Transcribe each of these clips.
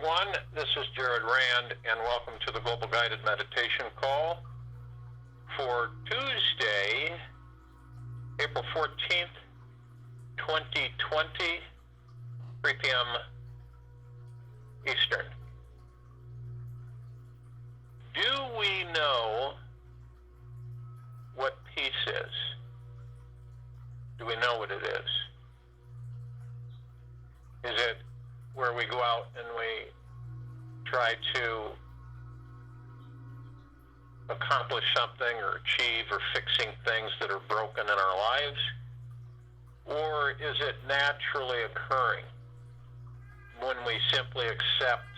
everyone. This is Jared Rand, and welcome to the Global Guided Meditation Call for Tuesday, April 14th, 2020, 3 p.m. Eastern. Do we know what peace is? Do we know what it is? Is it where we go out and we try to accomplish something or achieve or fixing things that are broken in our lives? Or is it naturally occurring when we simply accept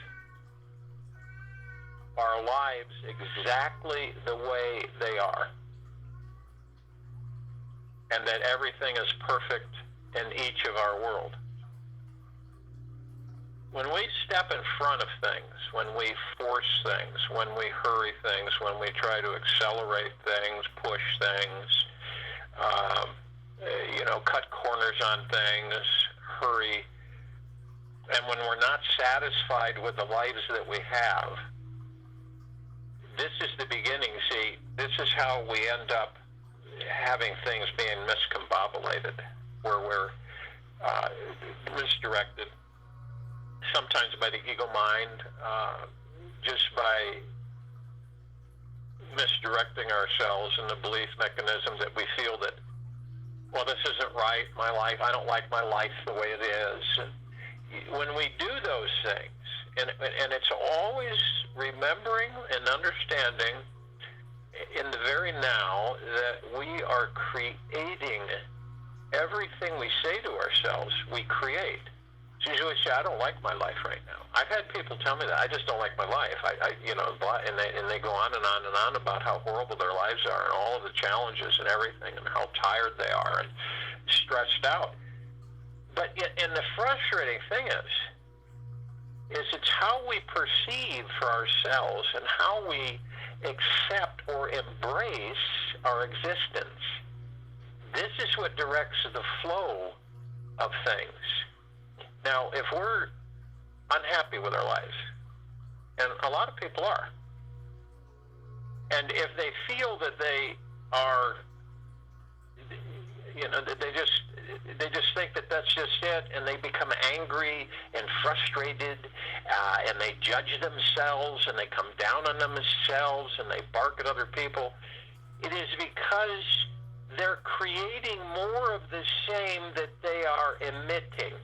our lives exactly the way they are, and that everything is perfect in each of our world? When we step in front of things, when we force things, when we hurry things, when we try to accelerate things, push things, cut corners on things, hurry, and when we're not satisfied with the lives that we have, this is the beginning. See, this is how we end up having things being miscombobulated, where we're misdirected, sometimes by the ego mind, just by misdirecting ourselves in the belief mechanism that we feel that, well, this isn't right, my life, I don't like my life the way it is. And when we do those things, and it's always remembering and understanding in the very now that we are creating everything we say to ourselves, we create. So you always say, I don't like my life right now. I've had people tell me that. I just don't like my life. And they go on and on and on about how horrible their lives are and all of the challenges and everything and how tired they are and stressed out. And the frustrating thing is it's how we perceive for ourselves and how we accept or embrace our existence. This is what directs the flow of things. Now, if we're unhappy with our lives, and a lot of people are, and if they feel that they are, they just think that that's just it, and they become angry and frustrated, and they judge themselves, and they come down on themselves, and they bark at other people, it is because they're creating more of the same that they are emitting.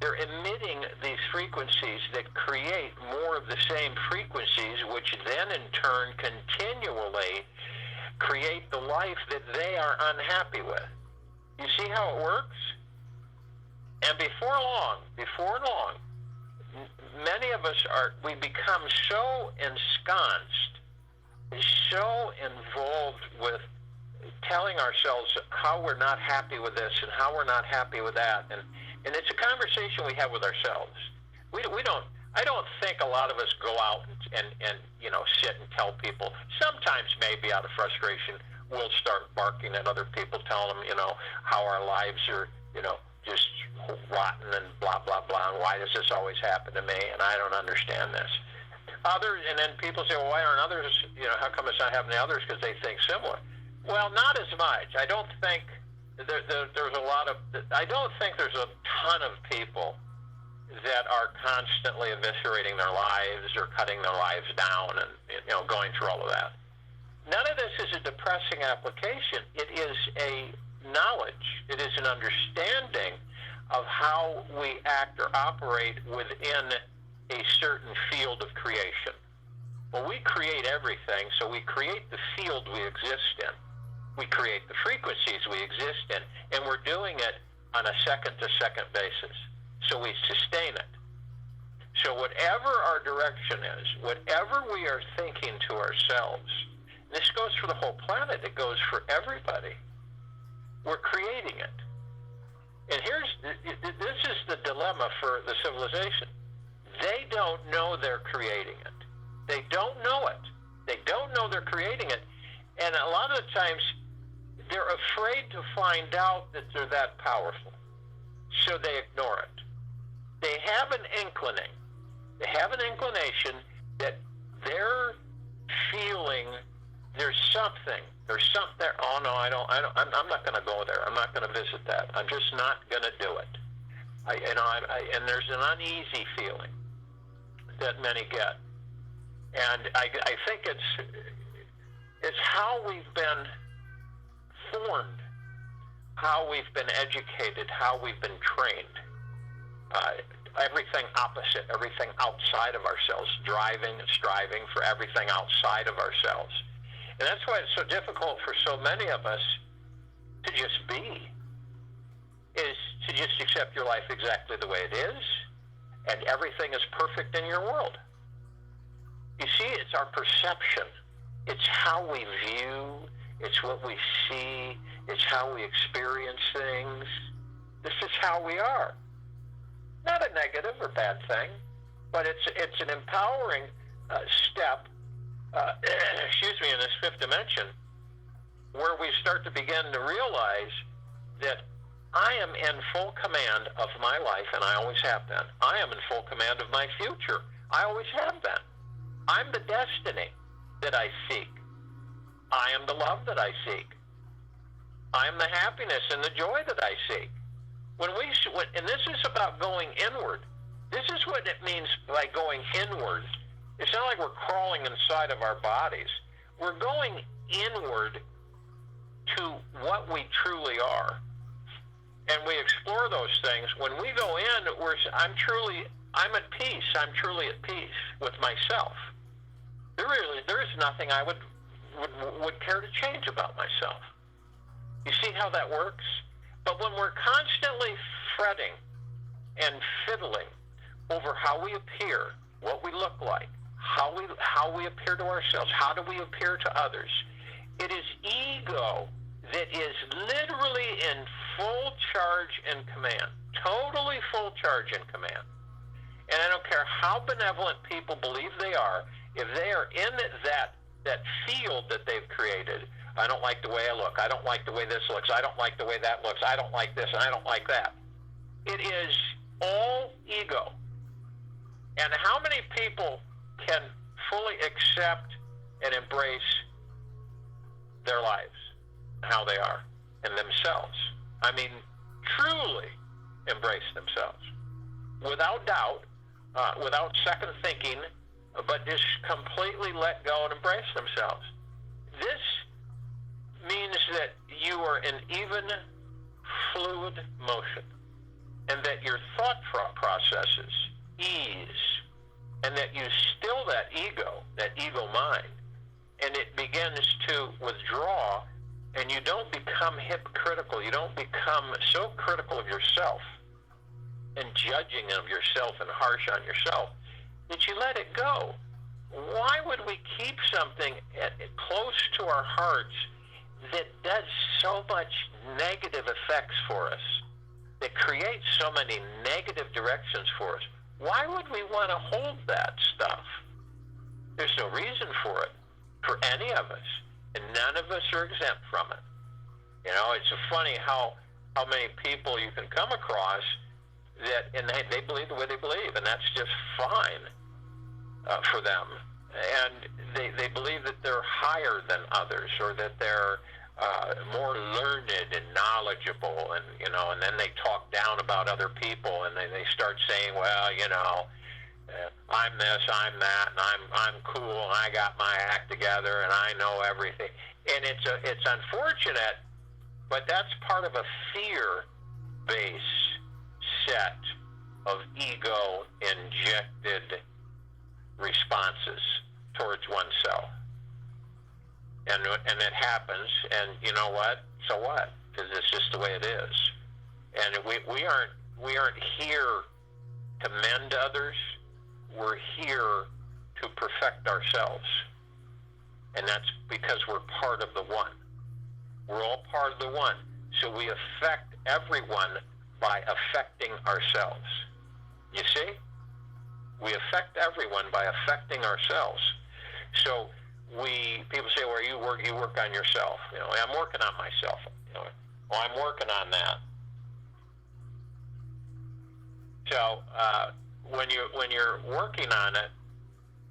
They're emitting these frequencies that create more of the same frequencies, which then in turn continually create the life that they are unhappy with. You see how it works? And before long, many of us we become so ensconced, so involved with telling ourselves how we're not happy with this and how we're not happy with that, and it's a conversation we have with ourselves. I don't think a lot of us go out and sit and tell people. Sometimes maybe out of frustration we'll start barking at other people, telling them how our lives are just rotten and blah blah blah, and why does this always happen to me, and I don't understand this. And then people say, well, why aren't others, how come it's not happening to others? Because they think similar. Well, not as much. I don't think there's a ton of people that are constantly eviscerating their lives or cutting their lives down and going through all of that. None of this is a depressing application. It is a knowledge. It is an understanding of how we act or operate within a certain field of creation. Well, we create everything, so we create the field we exist in. We create the frequencies we exist in, and we're doing it on a second-to-second basis. So we sustain it. So whatever our direction is, whatever we are thinking to ourselves, this goes for the whole planet, it goes for everybody, we're creating it. And this is the dilemma for the civilization. They don't know they're creating it. They don't know it. They don't know they're creating it. And a lot of the times, they're afraid to find out that they're that powerful. So they ignore it. They have an inclining They have an inclination that they're feeling there's something there. Oh no, I'm not going to go there. I'm not going to visit that. I'm just not going to do it. And there's an uneasy feeling that many get, and I think it's how we've been formed, how we've been educated, how we've been trained. Everything opposite, everything outside of ourselves, driving and striving for everything outside of ourselves. And that's why it's so difficult for so many of us to just be, is to just accept your life exactly the way it is, and everything is perfect in your world. You see, it's our perception. It's how we view, it's what we see, it's how we experience things. This is how we are. Not a negative or bad thing, but it's an empowering step, in this fifth dimension, where we start to begin to realize that I am in full command of my life, and I always have been. I am in full command of my future. I always have been. I'm the destiny that I seek. I am the love that I seek. I am the happiness and the joy that I seek. And this is about going inward. This is what it means by going inward. It's not like we're crawling inside of our bodies. We're going inward to what we truly are. And we explore those things. When we go in, I'm at peace. I'm truly at peace with myself. There is nothing I would care to change about myself. You see how that works? But when we're constantly fretting and fiddling over how we appear, what we look like, how we appear to ourselves, how do we appear to others, it is ego that is literally in full charge and command, totally full charge and command. And I don't care how benevolent people believe they are, if they are in that field that they've created, I don't like the way I look, I don't like the way this looks, I don't like the way that looks, I don't like this, and I don't like that. It is all ego. And how many people can fully accept and embrace their lives, how they are, and themselves? I mean, truly embrace themselves. Without doubt, without second thinking, but just completely let go and embrace themselves. This means that you are in even fluid motion, and that your thought processes ease, and that you still that ego mind, and it begins to withdraw, and you don't become hypocritical. You don't become so critical of yourself and judging of yourself and harsh on yourself that you let it go. Why would we keep something close to our hearts that does so much negative effects for us, that creates so many negative directions for us? Why would we want to hold that stuff? There's no reason for it, for any of us, and none of us are exempt from it. You know, it's funny how many people you can come across that, and they believe the way they believe, and that's just fine for them. And they believe that they're higher than others, or that they're more learned and knowledgeable, and and then they talk down about other people, and they start saying, well, I'm this, I'm that, and I'm cool, and I got my act together, and I know everything. And it's unfortunate, but that's part of a fear-based set of ego-injected responses towards oneself. And it happens, and you know what? So what? Because it's just the way it is. And we aren't here to mend others. We're here to perfect ourselves. And that's because we're part of the one. We're all part of the one. So we affect everyone by affecting ourselves. You see? We affect everyone by affecting ourselves. So people say, well, you work on yourself. I'm working on myself. Well, I'm working on that. So when you're working on it,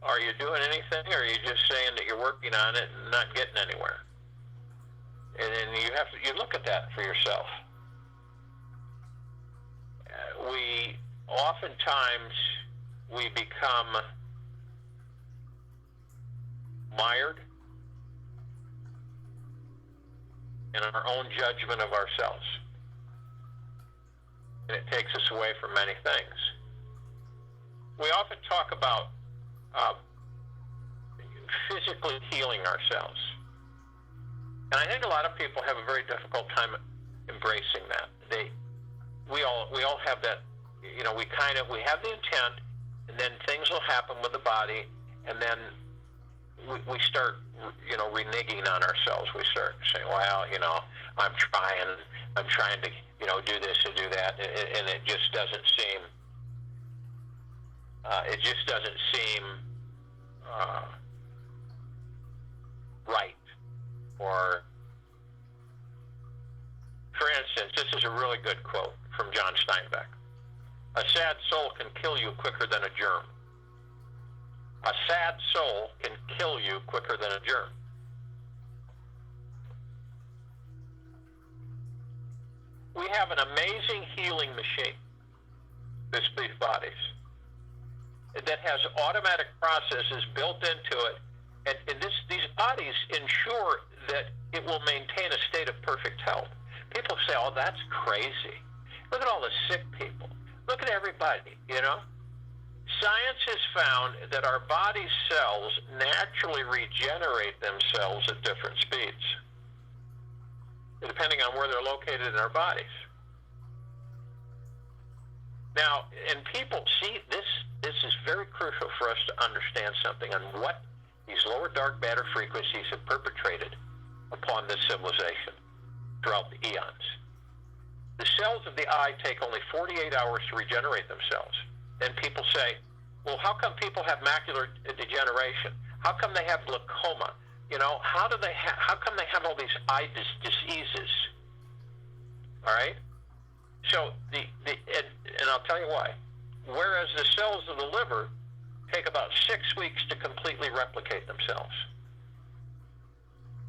are you doing anything, or are you just saying that you're working on it and not getting anywhere? And then you look at that for yourself. We oftentimes become mired in our own judgment of ourselves, and it takes us away from many things. We often talk about physically healing ourselves, and I think a lot of people have a very difficult time embracing that. We all have that. We have the intent, and then things will happen with the body, and then we start, reneging on ourselves. We start saying, well, I'm trying to, do this and do that, and it just doesn't seem, right. Or, for instance, this is a really good quote from John Steinbeck. A sad soul can kill you quicker than a germ. A sad soul can kill you quicker than a germ. We have an amazing healing machine, these bodies, that has automatic processes built into it, and these bodies ensure that it will maintain a state of perfect health. People say, oh, that's crazy. Look at all the sick people. Look at everybody, Science has found that our body cells naturally regenerate themselves at different speeds, depending on where they're located in our bodies. Now, and people see this is very crucial for us to understand something on what these lower dark matter frequencies have perpetrated upon this civilization throughout the eons. The cells of the eye take only 48 hours to regenerate themselves. And people say, well, how come people have macular degeneration? How come they have glaucoma? How come they have all these eye diseases? All right? So, and I'll tell you why. Whereas the cells of the liver take about 6 weeks to completely replicate themselves.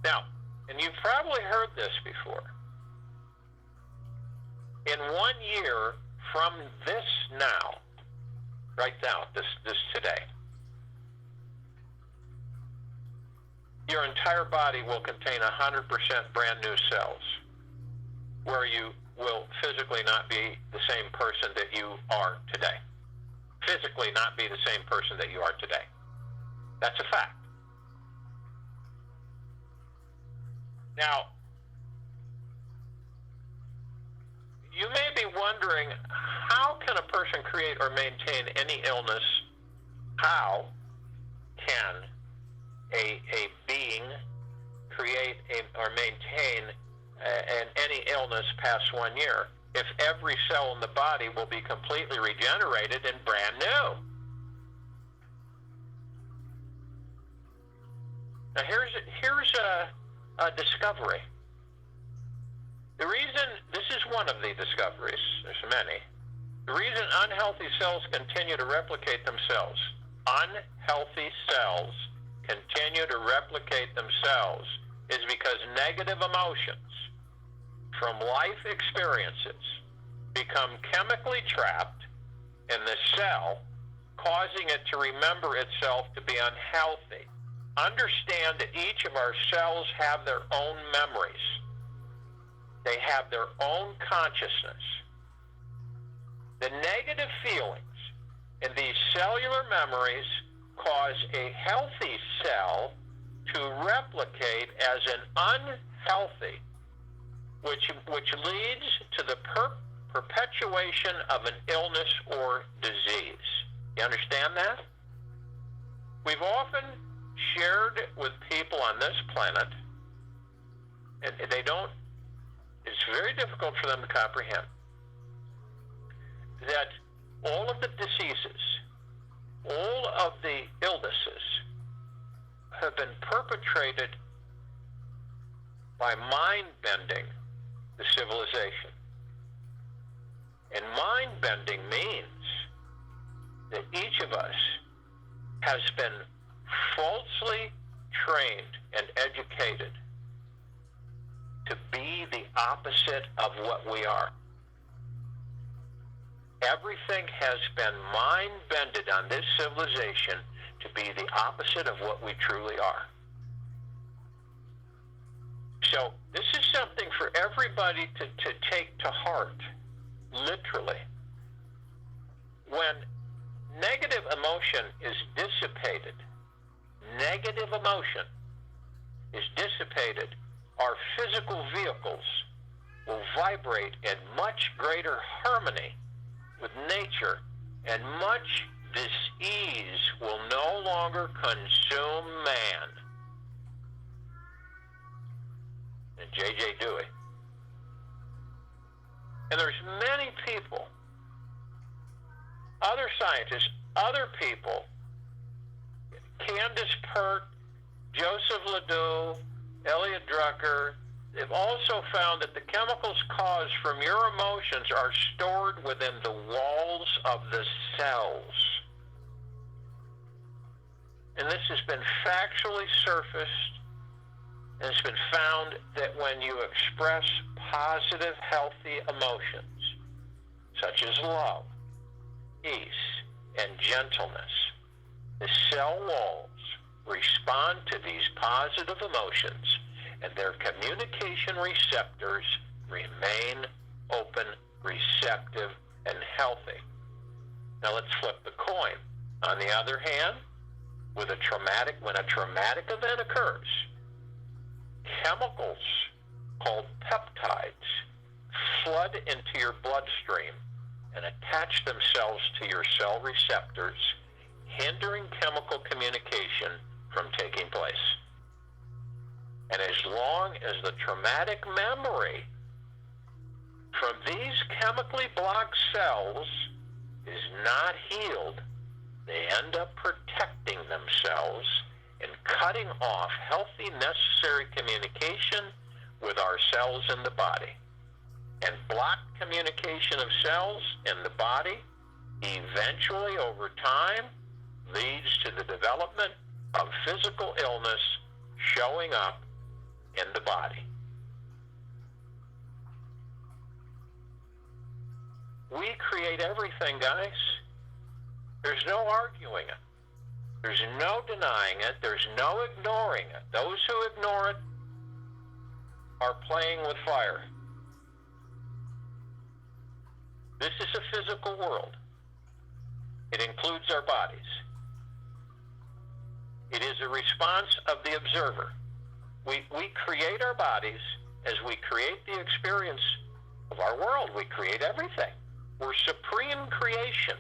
Now, and you've probably heard this before. In 1 year from this now, right now, this today, your entire body will contain 100% brand new cells, where you will physically not be the same person that you are today. Physically not be the same person that you are today. That's a fact. Now, you may be wondering, how can a person create or maintain any illness? How can a being create or maintain any illness past 1 year if every cell in the body will be completely regenerated and brand new? Now here's a discovery. The reason, this is one of the discoveries, there's many, the reason unhealthy cells continue to replicate themselves, is because negative emotions from life experiences become chemically trapped in the cell, causing it to remember itself to be unhealthy. Understand that each of our cells have their own memories. They have their own consciousness. The negative feelings in these cellular memories cause a healthy cell to replicate as an unhealthy, which leads to the perpetuation of an illness or disease. You understand that? We've often shared with people on this planet, and it's very difficult for them to comprehend, that all of the diseases, all of the illnesses have been perpetrated by mind-bending the civilization. And mind-bending means that each of us has been falsely trained and educated to be the opposite of what we are. Everything has been mind-bended on this civilization to be the opposite of what we truly are. So this is something for everybody to take to heart, literally. When negative emotion is dissipated, our physical vehicles will vibrate in much greater harmony with nature, and much dis-ease will no longer consume man. And J.J. Dewey. And there's many people, other scientists, other people, Candace Pert, Joseph Ledoux, Elliot Drucker, they've also found that the chemicals caused from your emotions are stored within the walls of the cells. And this has been factually surfaced, and it's been found that when you express positive, healthy emotions, such as love, peace, and gentleness, the cell walls respond to these positive emotions, and their communication receptors remain open, receptive, and healthy. Now let's flip the coin. On the other hand, when a traumatic event occurs, chemicals called peptides flood into your bloodstream and attach themselves to your cell receptors, hindering chemical communication from taking place. And as long as the traumatic memory from these chemically blocked cells is not healed, they end up protecting themselves and cutting off healthy, necessary communication with our cells in the body. And blocked communication of cells in the body eventually, over time, leads to the development of physical illness showing up in the body. We create everything, guys. There's no arguing it. There's no denying it. There's no ignoring it. Those who ignore it are playing with fire. This is a physical world. It includes our bodies. It is a response of the observer. We create our bodies as we create the experience of our world. We create everything. We're supreme creation.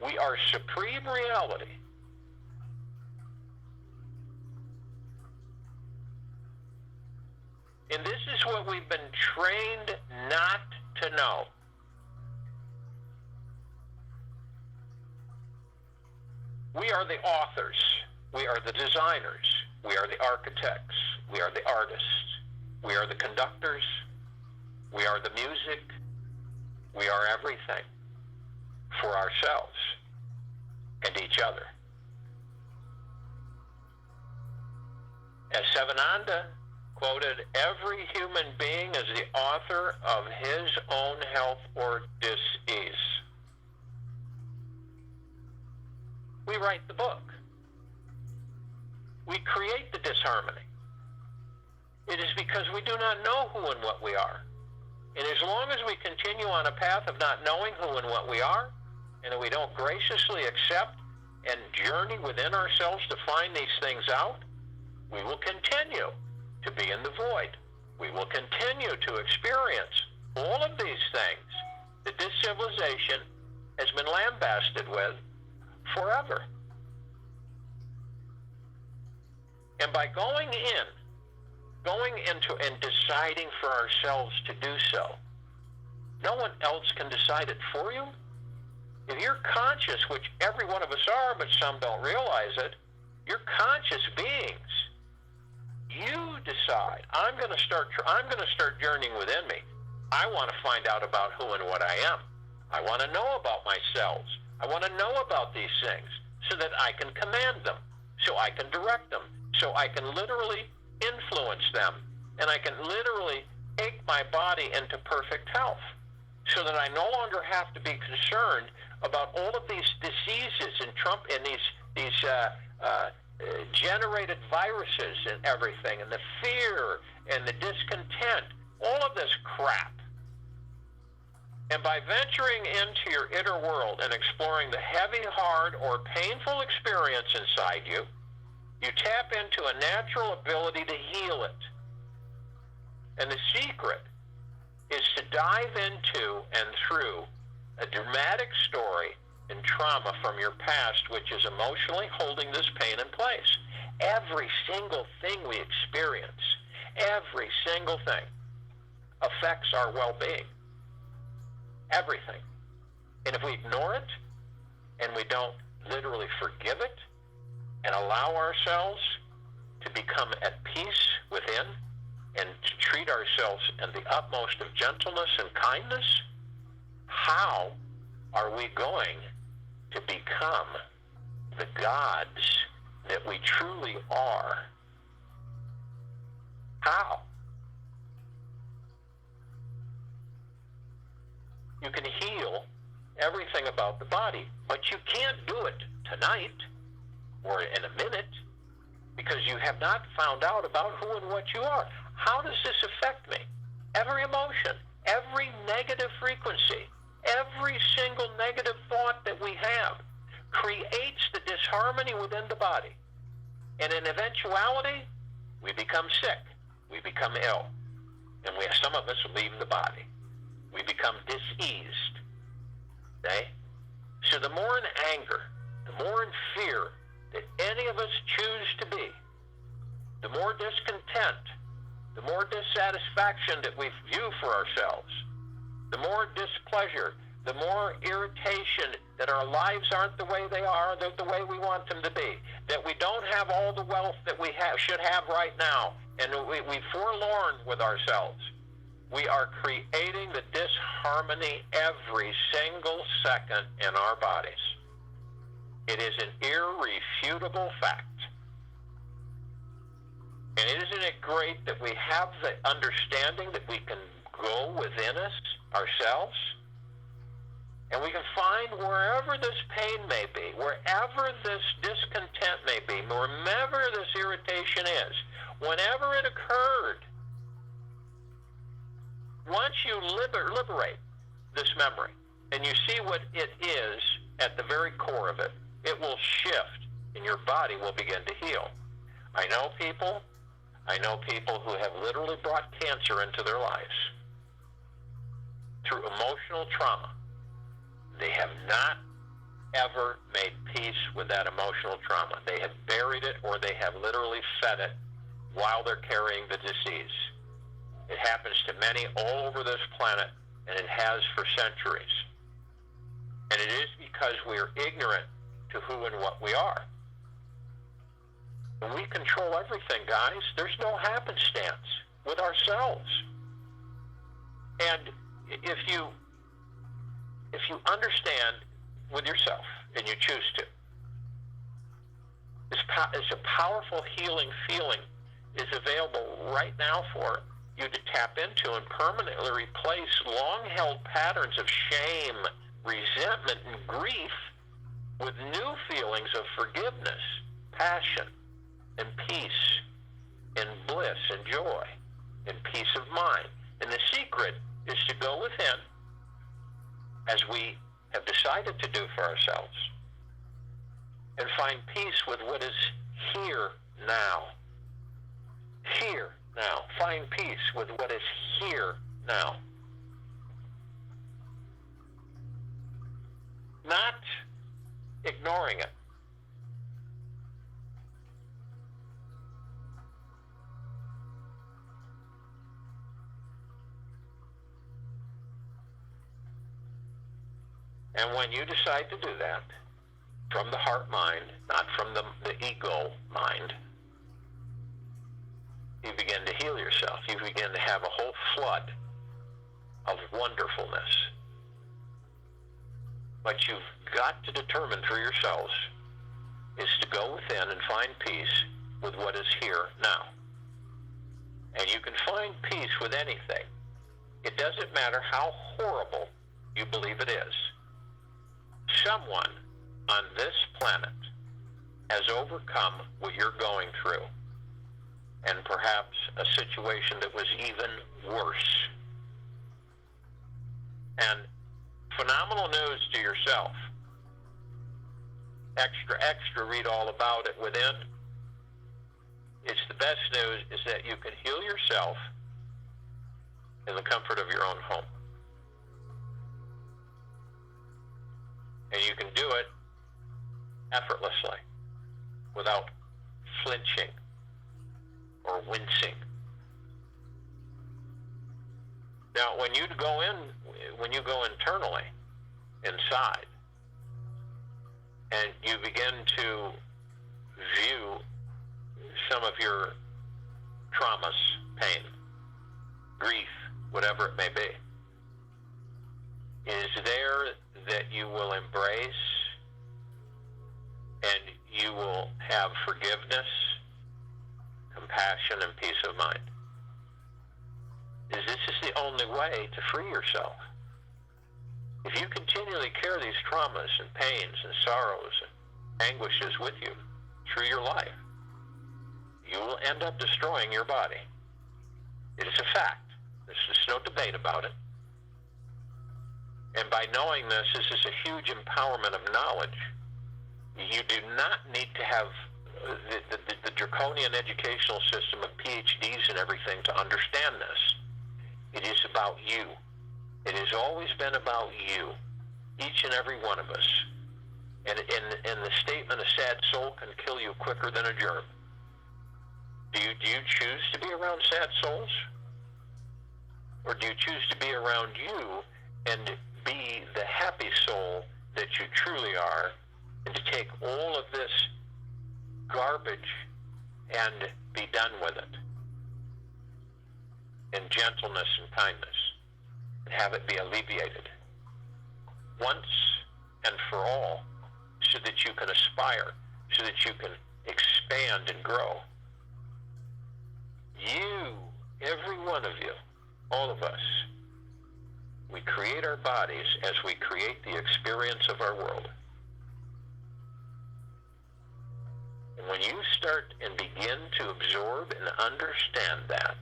We are supreme reality. And this is what we've been trained not to know. We are the authors. We are the designers. We are the architects. We are the artists. We are the conductors. We are the music. We are everything for ourselves and each other. As Sivananda quoted, every human being is the author of his own health or dis-ease. We write the book. We create the disharmony. It is because we do not know who and what we are. And as long as we continue on a path of not knowing who and what we are, and we don't graciously accept and journey within ourselves to find these things out, we will continue to be in the void. We will continue to experience all of these things that this civilization has been lambasted with forever. And by going into and deciding for ourselves to do so, no one else can decide it for you. If you're conscious, which every one of us are, but some don't realize it, you're conscious beings. You decide. I'm going to start journeying within me. I want to find out about who and what I am. I want to know about my cells. I want to know about these things so that I can command them, so I can direct them, so I can literally influence them, and I can literally take my body into perfect health so that I no longer have to be concerned about all of these diseases and these generated viruses and everything, and the fear and the discontent, all of this crap. And by venturing into your inner world and exploring the heavy, hard, or painful experience inside you, you tap into a natural ability to heal it. And the secret is to dive into and through a dramatic story and trauma from your past, which is emotionally holding this pain in place. Every single thing we experience, every single thing, affects our well-being. Everything. And if we ignore it, and we don't literally forgive it, and allow ourselves to become at peace within, and to treat ourselves in the utmost of gentleness and kindness, how are we going to become the gods that we truly are? How? You can heal everything about the body, but you can't do it tonight or in a minute because you have not found out about who and what you are. How does this affect me? Every emotion, every negative frequency, every single negative thought that we have creates the disharmony within the body. And in eventuality, we become sick. We become ill. And some of us leave the body. We become diseased. Okay? So the more in anger, the more in fear that any of us choose to be, the more discontent, the more dissatisfaction that we view for ourselves, the more displeasure, the more irritation that our lives aren't the way they are, they're the way we want them to be, that we don't have all the wealth that we should have right now, and we forlorn with ourselves. We are creating the disharmony every single second in our bodies. It is an irrefutable fact. And isn't it great that we have the understanding that we can go within us, ourselves, and we can find wherever this pain may be, wherever this discontent may be, wherever this irritation is, whenever it occurred, once you liberate this memory and you see what it is at the very core of it, it will shift and your body will begin to heal. I know people who have literally brought cancer into their lives through emotional trauma. They have not ever made peace with that emotional trauma. They have buried it or they have literally fed it while they're carrying the disease. It happens to many all over this planet, and it has for centuries. And it is because we are ignorant to who and what we are. And we control everything, guys. There's no happenstance with ourselves. And if you understand with yourself, and you choose to, this a powerful healing feeling is available right now for you to tap into and permanently replace long-held patterns of shame, resentment, and grief with new feelings of forgiveness, passion, and peace, and bliss, and joy, and peace of mind. And the secret is to go within, as we have decided to do for ourselves, and find peace with what is here now. Here now. Find peace with what is here now. Not ignoring it. And when you decide to do that, from the heart mind, not from the ego mind, you begin to heal yourself. You begin to have a whole flood of wonderfulness. what you've got to determine for yourselves is to go within and find peace with what is here now. And you can find peace with anything. It doesn't matter how horrible you believe it is. Someone on this planet has overcome what you're going through, and perhaps a situation that was even worse. And phenomenal news to yourself. Extra, read all about it within. It's the best news is that you can heal yourself in the comfort of your own home. And you can do it effortlessly, without flinching or wincing. Now, when you go internally, inside, and you begin to view some of your traumas, pain, grief, whatever it may be, it is there that you will embrace and you will have forgiveness, compassion, and peace of mind. This is the only way to free yourself. If you continually carry these traumas and pains and sorrows and anguishes with you through your life, you will end up destroying your body. It is a fact. There's just no debate about it. And by knowing this is a huge empowerment of knowledge. You do not need to have the draconian educational system of PhDs and everything to understand this. It is about you. It has always been about you, each and every one of us. And the statement, a sad soul can kill you quicker than a germ. Do you choose to be around sad souls? Or do you choose to be around you and be the happy soul that you truly are, and to take all of this garbage and be done with it in gentleness and kindness, and have it be alleviated once and for all, so that you can aspire, so that you can expand and grow. You, every one of you, all of us, we create our bodies as we create the experience of our world. And when you start and begin to absorb and understand that,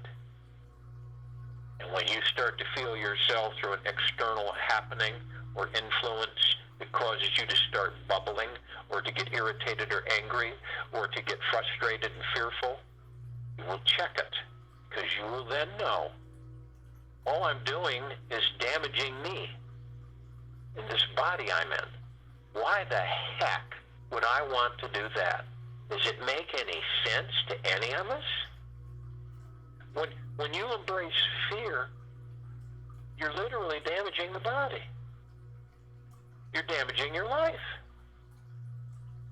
and when you start to feel yourself through an external happening or influence that causes you to start bubbling, or to get irritated or angry, or to get frustrated and fearful, you will check it, because you will then know, all I'm doing is damaging me in this body I'm in. Why the heck would I want to do that? Does it make any sense to any of us? When you embrace fear, you're literally damaging the body. You're damaging your life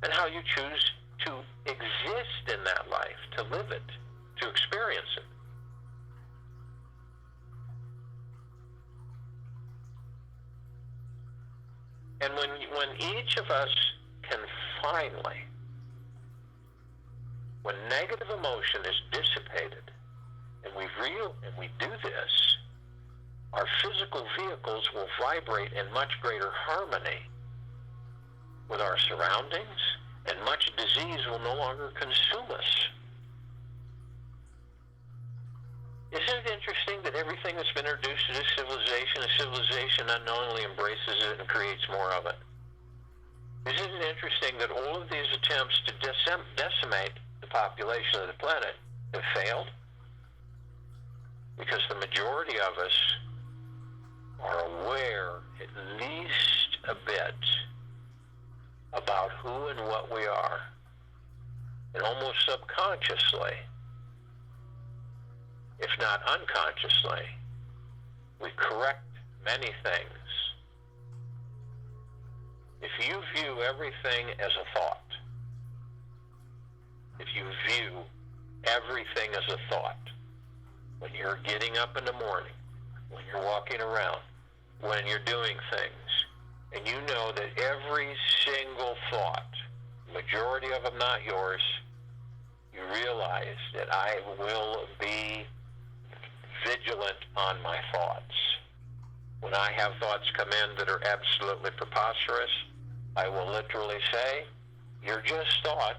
and how you choose to exist in that life, to live it, to experience it. And when each of us can finally, when negative emotion is dissipated, and we do this, our physical vehicles will vibrate in much greater harmony with our surroundings, and much disease will no longer consume us. Isn't it interesting that everything that's been introduced to this civilization unknowingly embraces it and creates more of it? Isn't it interesting that all of these attempts to decimate the population of the planet have failed? Because the majority of us are aware, at least a bit, about who and what we are. And almost subconsciously, if not unconsciously, we correct many things. If you view everything as a thought, if you view everything as a thought, when you're getting up in the morning, when you're walking around, when you're doing things, and you know that every single thought, majority of them not yours, you realize that I will be vigilant on my thoughts. When I have thoughts come in that are absolutely preposterous, I will literally say, you're just thoughts.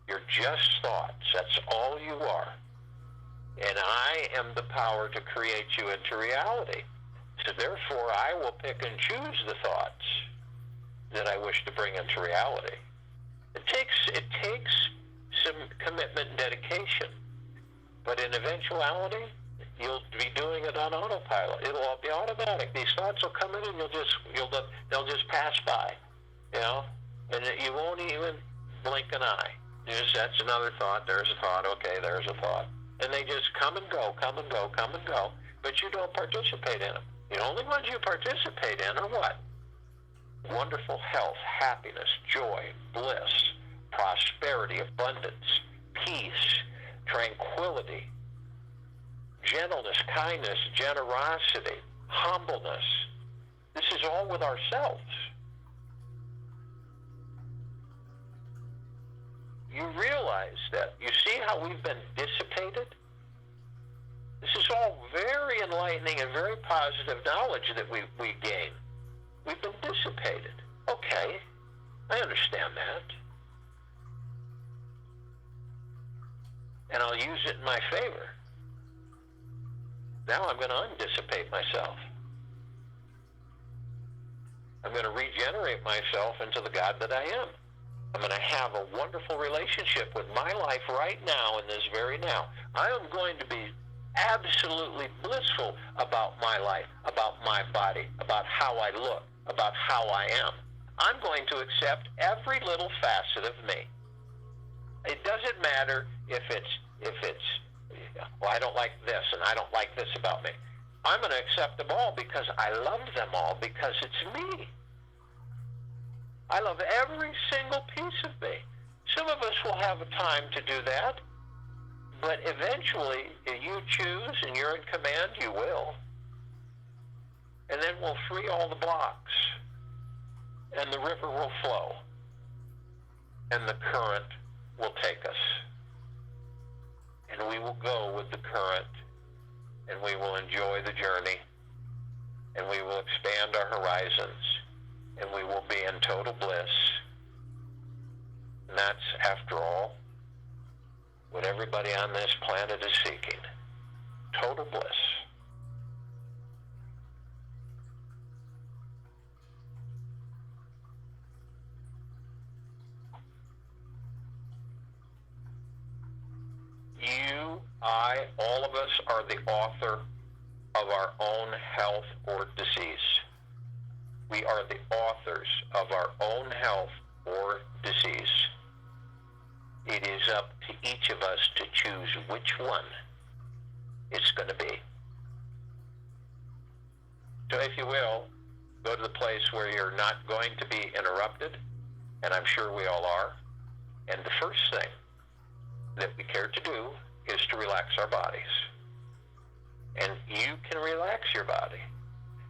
You're just thoughts. That's all you are. And I am the power to create you into reality. So therefore, I will pick and choose the thoughts that I wish to bring into reality. It takes some commitment and dedication. But in eventuality, you'll be doing it on autopilot. It'll all be automatic. These thoughts will come in and they'll just pass by, you know, and you won't even blink an eye. That's another thought. There's a thought. Okay, there's a thought. And they just come and go, come and go, come and go, but you don't participate in them. The only ones you participate in are what? Wonderful health, happiness, joy, bliss, prosperity, abundance, peace, tranquility, gentleness, kindness, generosity, humbleness. This is all with ourselves. You realize that. You see how we've been dissipated? This is all very enlightening and very positive knowledge that we gain. We've been dissipated. Okay, I understand that. And I'll use it in my favor. Now I'm going to undissipate myself. I'm going to regenerate myself into the God that I am. I'm going to have a wonderful relationship with my life right now in this very now. I am going to be absolutely blissful about my life, about my body, about how I look, about how I am. I'm going to accept every little facet of me. It doesn't matter if it's, well, I don't like this and I don't like this about me. I'm going to accept them all because I love them all because it's me. I love every single piece of me. Some of us will have a time to do that, but eventually, if you choose and you're in command, you will. And then we'll free all the blocks, and the river will flow, and the current will take us. And we will go with the current, and we will enjoy the journey, and we will expand our horizons, and we will be in total bliss. And that's, after all, what everybody on this planet is seeking. Total bliss. You, I, all of us are the author of our own health or disease. We are the authors of our own health or disease. It is up to each of us to choose which one it's going to be. So if you will, go to the place where you're not going to be interrupted, and I'm sure we all are. And the first thing that we care to do is to relax our bodies. And you can relax your body.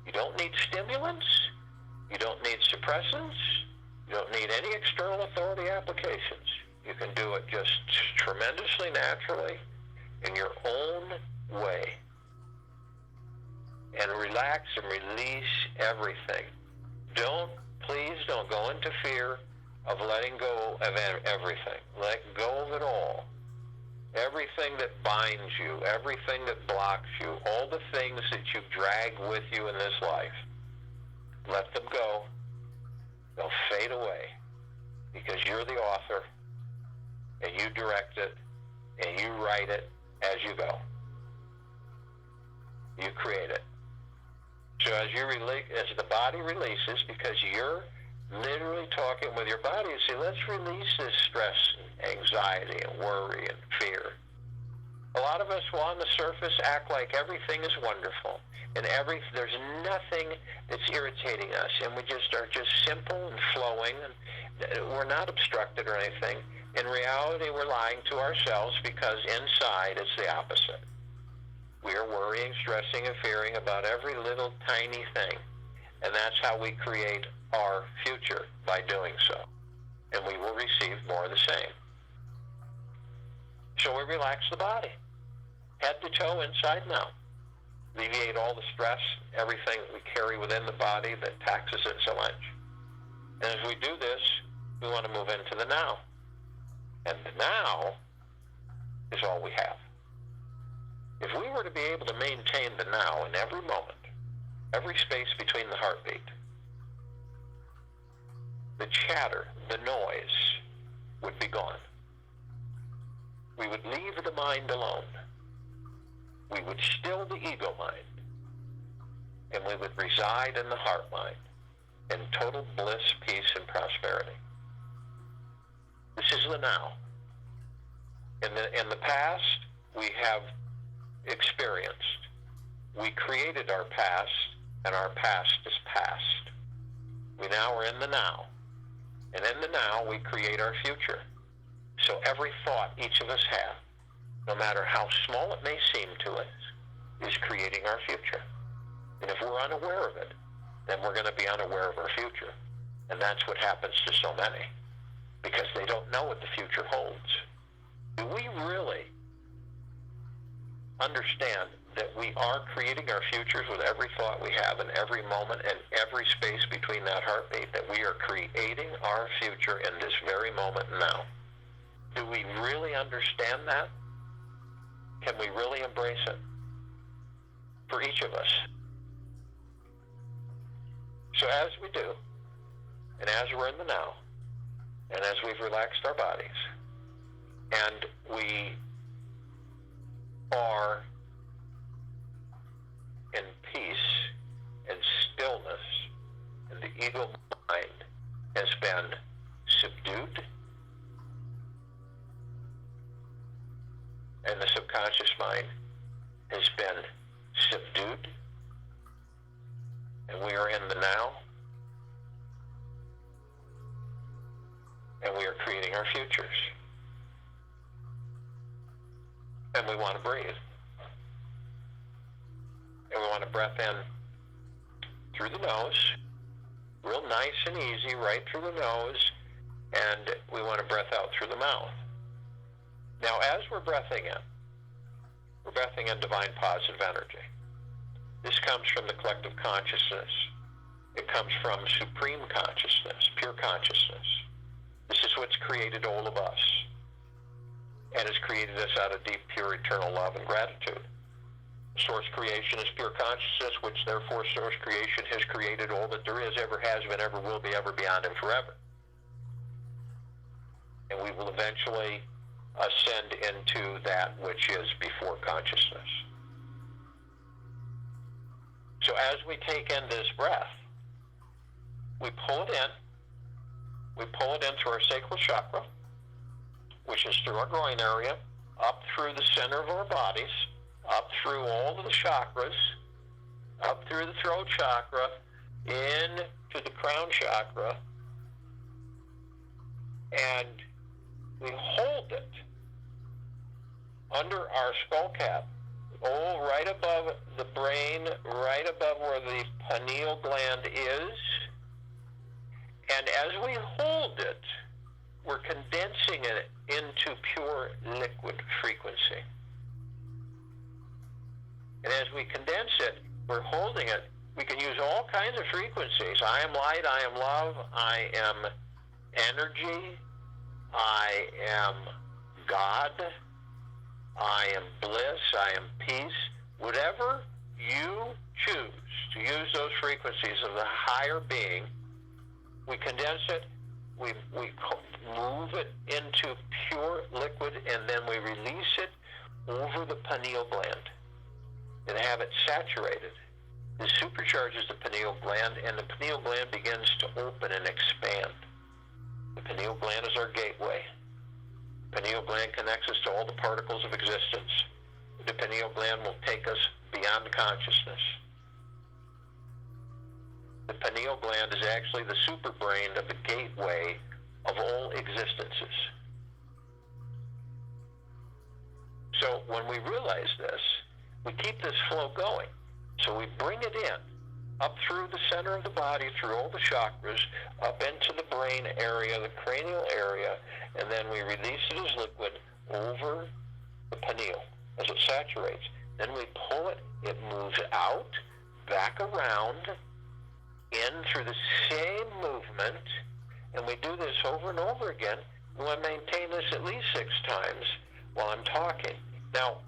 You don't need stimulants. You don't need suppressants. You don't need any external authority applications. You can do it just tremendously naturally in your own way. And relax and release everything. Please don't go into fear of letting go of everything. Let go of it all. Everything that binds you, everything that blocks you, all the things that you drag with you in this life, let them go. They'll fade away because you're the author and you direct it and you write it as you go. You create it. So as the body releases, because you're literally talking with your body and say, let's release this stress and anxiety and worry and fear. A lot of us will on the surface act like everything is wonderful and there's nothing that's irritating us, and we just are just simple and flowing, and we're not obstructed or anything. In reality, we're lying to ourselves because inside it's the opposite. We are worrying, stressing, and fearing about every little tiny thing. And that's how we create our future, by doing so. And we will receive more of the same. So we relax the body, head to toe, inside and out. Alleviate all the stress, everything we carry within the body that taxes it so much. And as we do this, we want to move into the now. And the now is all we have. If we were to be able to maintain the now in every moment, every space between the heartbeat, the chatter, the noise would be gone. We would leave the mind alone. We would still the ego mind. And we would reside in the heart mind in total bliss, peace, and prosperity. This is the now. In the past, we have experienced. We created our past, and our past is past. We now are in the now. And in the now, we create our future. So every thought each of us have, no matter how small it may seem to us, is creating our future. And if we're unaware of it, then we're going to be unaware of our future. And that's what happens to so many, because they don't know what the future holds. Do we really understand that we are creating our futures with every thought we have in every moment and every space between that heartbeat, that we are creating our future in this very moment now? Do we really understand that? Can we really embrace it? For each of us. So as we do, and as we're in the now, and as we've relaxed our bodies, and we are in peace and stillness, and the ego mind has been subdued, and the subconscious mind has been subdued, and we are in the now, and we are creating our futures. And we want to breathe. And we want to breath in through the nose, real nice and easy, right through the nose, and we want to breath out through the mouth. Now, as we're breathing in divine positive energy. This comes from the collective consciousness. It comes from supreme consciousness, pure consciousness. This is what's created all of us, and has created us out of deep, pure, eternal love and gratitude. Source creation is pure consciousness, which therefore source creation has created all that there is, ever has been, ever will be, ever beyond, and forever. And we will eventually ascend into that which is before consciousness. So as we take in this breath, we pull it in. We pull it in through our sacral chakra, which is through our groin area, up through the center of our bodies, up through all of the chakras, up through the throat chakra, into the crown chakra, and we hold it under our skull cap, right above the brain, right above where the pineal gland is. And as we hold it, we're condensing it into pure liquid frequency. And as we condense it, we're holding it. We can use all kinds of frequencies. I am light, I am love, I am energy, I am God, I am bliss, I am peace. Whatever you choose to use those frequencies of the higher being, we condense it, we move it into pure liquid, and then we release it over the pineal gland and have it saturated. This supercharges the pineal gland, and the pineal gland begins to open and expand. The pineal gland is our gateway. The pineal gland connects us to all the particles of existence. The pineal gland will take us beyond consciousness. The pineal gland is actually the super brain of the gateway of all existences. So when we realize this, we keep this flow going. So we bring it in, up through the center of the body, through all the chakras, up into the brain area, the cranial area, and then we release it as liquid over the pineal as it saturates. Then we pull it, it moves out, back around, in through the same movement, and we do this over and over again. We want to maintain this at least 6 times while I'm talking. Now,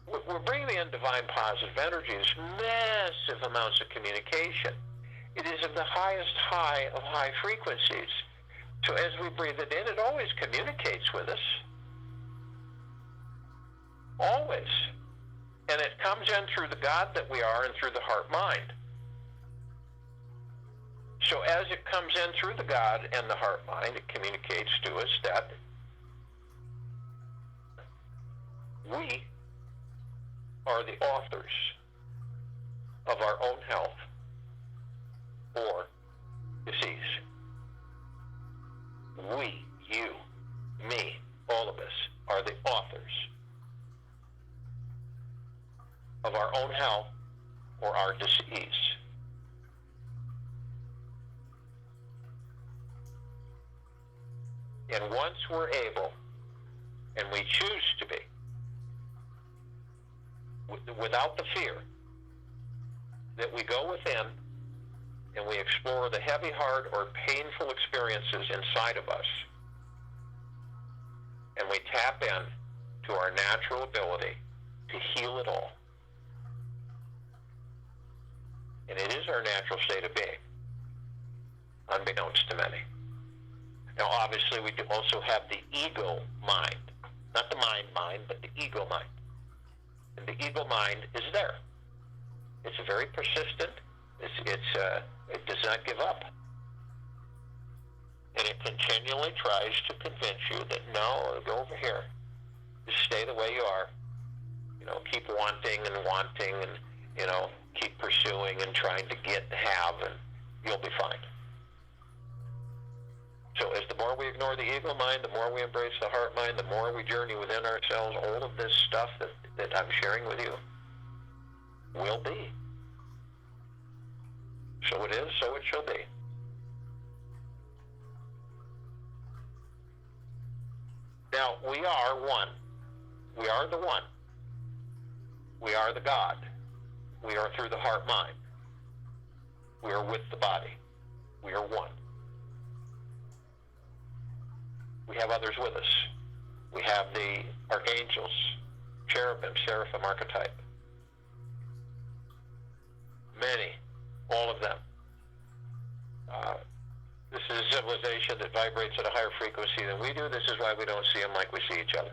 we're bringing in divine positive energies, massive amounts of communication. It is of the highest high of high frequencies. So as we breathe it in, it always communicates with us. Always. And it comes in through the God that we are and through the heart-mind. So as it comes in through the God and the heart-mind, it communicates to us that we are the authors of our own health or disease. We, you, me, all of us are the authors of our own health or our disease. And once we're able, and we choose to be, without the fear, that we go within and we explore the heavy, hard, or painful experiences inside of us, and we tap in to our natural ability to heal it all. And it is our natural state of being, unbeknownst to many. Now, obviously, we do also have the ego mind. Not the mind, but the ego mind. And the ego mind is there. It's very persistent. It does not give up. And it continually tries to convince you that, no, go over here. Just stay the way you are. Keep wanting and, keep pursuing and trying to get and have, and you'll be fine. So as the more we ignore the ego mind, the more we embrace the heart mind, the more we journey within ourselves, all of this stuff that I'm sharing with you will be. So it is, so it shall be. Now, we are one. We are the one. We are the God. We are through the heart mind. We are with the body. We are one. We have others with us. We have the archangels, cherubim, seraphim archetype. Many, all of them. This is a civilization that vibrates at a higher frequency than we do. This is why we don't see them like we see each other.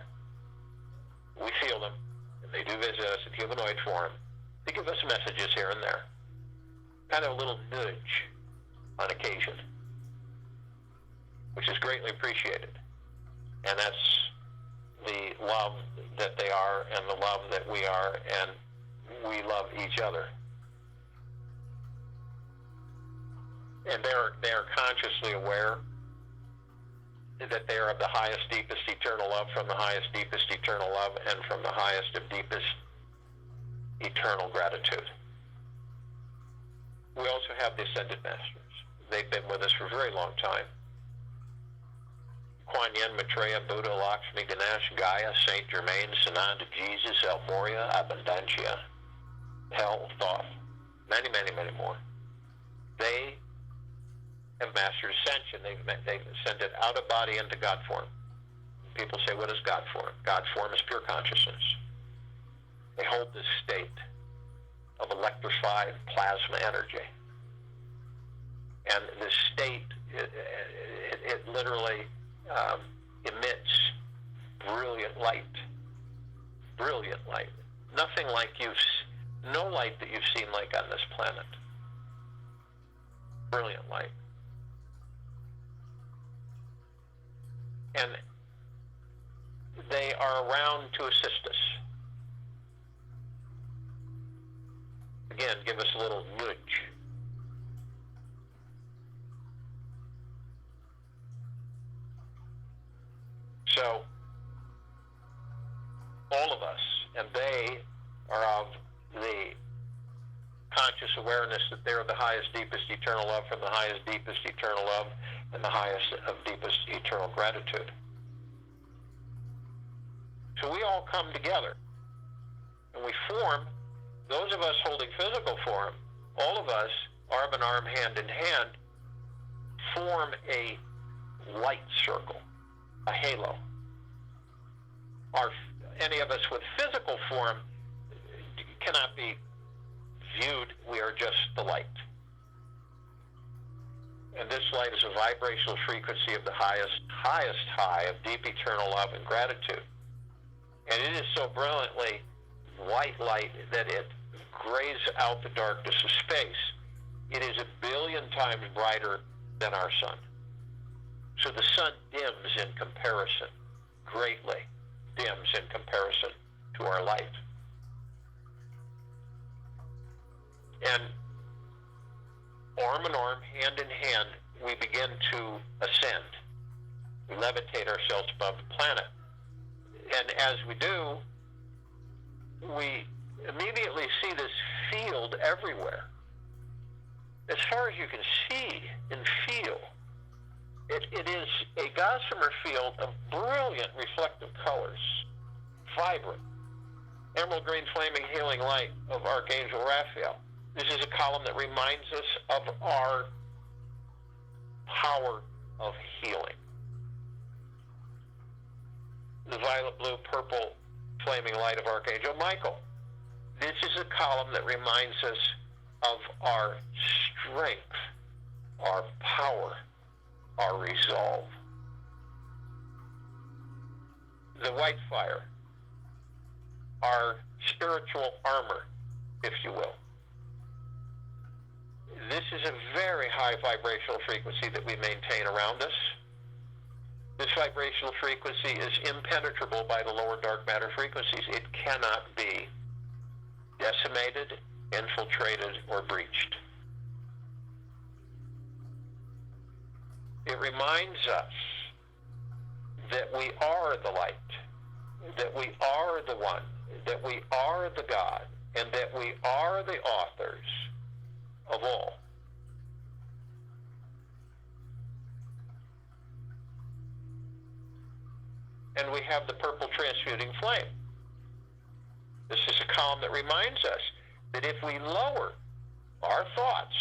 We feel them, and they do visit us in humanoid form. They give us messages here and there. Kind of a little nudge on occasion, which is greatly appreciated. And that's the love that they are and the love that we are, and we love each other. And they are consciously aware that they are of the highest, deepest, eternal love from the highest, deepest, eternal love, and from the highest of deepest, eternal gratitude. We also have the Ascended Masters. They've been with us for a very long time. Kuan Yin, Maitreya, Buddha, Lakshmi, Ganesh, Gaia, Saint Germain, Sananda, Jesus, El Moria, Abundantia, Hell, Thoth, many, many, many more. They have mastered ascension. They've ascended out of body into God form. People say, what is God form? God form is pure consciousness. They hold this state of electrified plasma energy. And this state, it literally emits brilliant light. Brilliant light. Nothing like no light that you've seen like on this planet. Brilliant light. And they are around to assist us. Again, give us a little nudge. So, all of us, and they are of the conscious awareness that they are the highest, deepest, eternal love from the highest, deepest, eternal love and the highest of deepest, eternal gratitude. So we all come together and we form, those of us holding physical form, all of us, arm in arm, hand in hand, form a light circle, a halo. Any of us with physical form cannot be viewed. We are just the light. And this light is a vibrational frequency of the highest high of deep eternal love and gratitude. And it is so brilliantly white light that it grays out the darkness of space. It is 1 billion times brighter than our sun. So the sun dims in comparison, greatly dims in comparison to our light. And arm in arm, hand in hand, we begin to ascend. We levitate ourselves above the planet. And as we do, we immediately see this field everywhere. As far as you can see and feel, it is a gossamer field of brilliant reflective colors, vibrant, emerald green flaming healing light of Archangel Raphael. This is a column that reminds us of our power of healing. The violet, blue, purple flaming light of Archangel Michael. This is a column that reminds us of our strength, our power, our resolve. The white fire, our spiritual armor, if you will. This is a very high vibrational frequency that we maintain around us. This vibrational frequency is impenetrable by the lower dark matter frequencies. It cannot be decimated, infiltrated, or breached. It reminds us that we are the light, that we are the one, that we are the God, and that we are the authors of all. And we have the purple transmuting flame. This is a column that reminds us that if we lower our thoughts,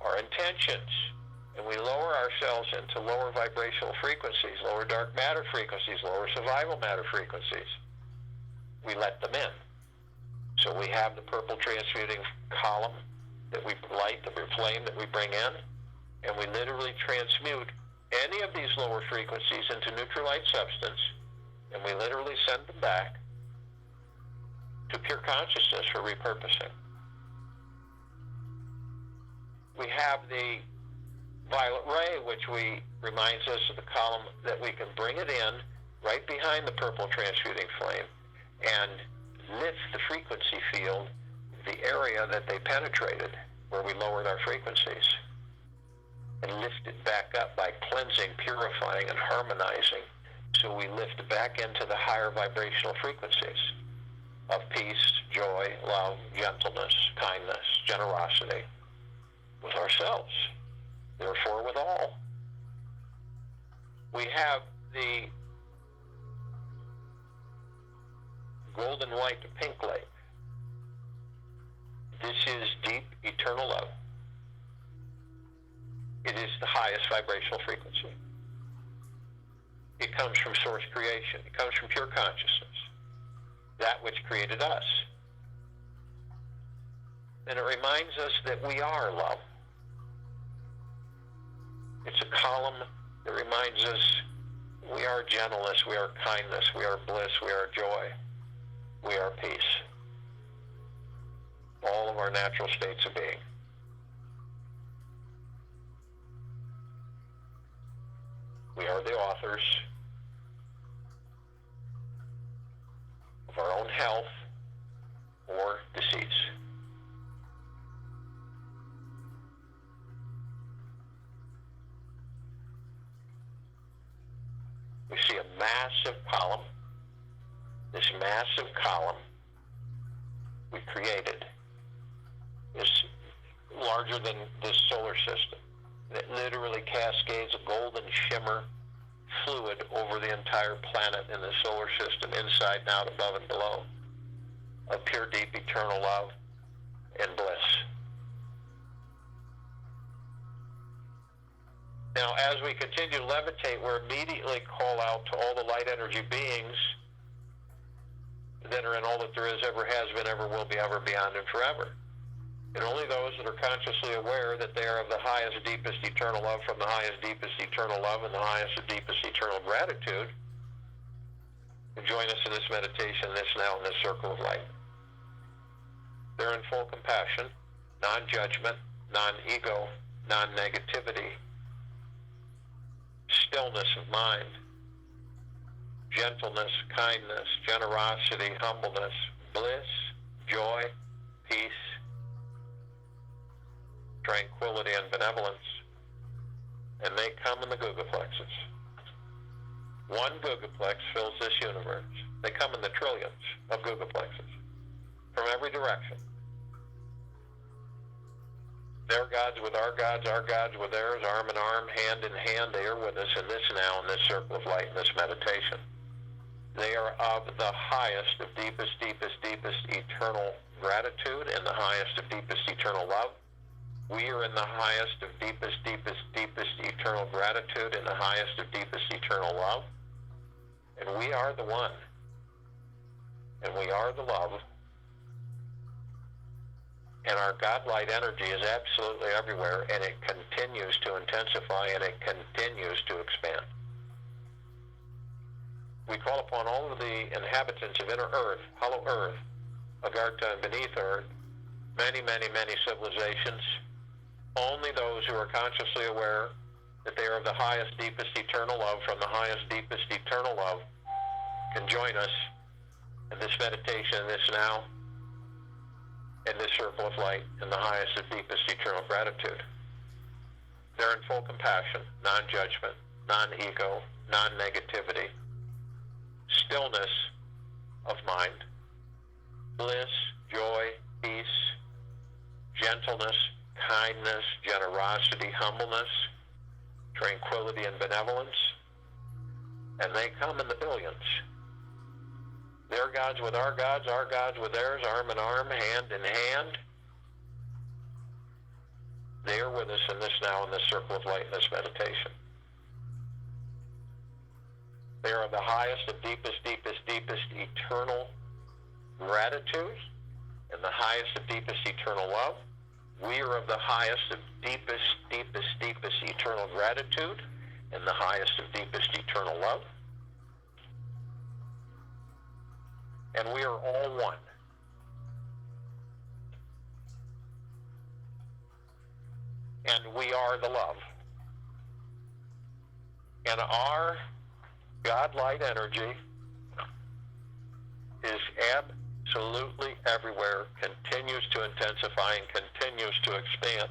our intentions, and we lower ourselves into lower vibrational frequencies, lower dark matter frequencies, lower survival matter frequencies, we let them in. So we have the purple transmuting column that we light, the flame that we bring in, and we literally transmute any of these lower frequencies into neutral light substance, and we literally send them back to pure consciousness for repurposing. We have the violet ray, which reminds us of the column that we can bring it in right behind the purple transmuting flame and lift the frequency field, the area that they penetrated, where we lowered our frequencies, and lift it back up by cleansing, purifying, and harmonizing. So we lift back into the higher vibrational frequencies of peace, joy, love, gentleness, kindness, generosity with ourselves, therefore with all. We have the golden white to pink light. This is deep, eternal love. It is the highest vibrational frequency. It comes from source creation. It comes from pure consciousness, that which created us. And it reminds us that we are love. It's a column that reminds us we are gentleness, we are kindness, we are bliss, we are joy, we are peace. All of our natural states of being. We are the authors of our own health or disease. We see a massive column. This massive column we created larger than this solar system. It literally cascades a golden shimmer fluid over the entire planet in the solar system, inside and out, above and below, of pure, deep, eternal love and bliss. Now, as we continue to levitate, we're immediately call out to all the light energy beings that are in all that there is, ever has been, ever will be, ever, beyond, and forever. And only those that are consciously aware that they are of the highest, deepest, eternal love from the highest, deepest, eternal love and the highest and deepest, eternal gratitude can join us in this meditation, this now, in this circle of light. They're in full compassion, non-judgment, non-ego, non-negativity, stillness of mind, gentleness, kindness, generosity, humbleness, bliss, joy, peace, tranquility, and benevolence. And they come in the gigaplexes. One gigaplex fills this universe. They come in the trillions of gigaplexes from every direction. Their gods with our gods with theirs, arm in arm, hand in hand. They are with us in this now, in this circle of light, in this meditation. They are of the highest of deepest, deepest, deepest eternal gratitude and the highest of deepest eternal love. We are in the highest of deepest, deepest, deepest eternal gratitude and the highest of deepest eternal love. And we are the one. And we are the love. And our God-light energy is absolutely everywhere, and it continues to intensify, and it continues to expand. We call upon all of the inhabitants of inner earth, hollow earth, Agartha, and beneath earth, many, many, many civilizations. Only those who are consciously aware that they are of the highest, deepest, eternal love from the highest, deepest, eternal love can join us in this meditation, in this now, in this circle of light, in the highest and deepest eternal gratitude. They're in full compassion, non-judgment, non-ego, non-negativity, stillness of mind, bliss, joy, peace, gentleness, kindness, generosity, humbleness, tranquility, and benevolence. And they come in the billions. Their gods with our gods with theirs, arm in arm, hand in hand. They are with us in this now, in this circle of light, in this meditation. They are the highest of deepest, deepest, deepest eternal gratitude and the highest of deepest eternal love. We are of the highest of deepest, deepest, deepest eternal gratitude and the highest of deepest eternal love. And we are all one. And we are the love. And our God-light energy is absolutely everywhere, continues to intensify and continues to expand.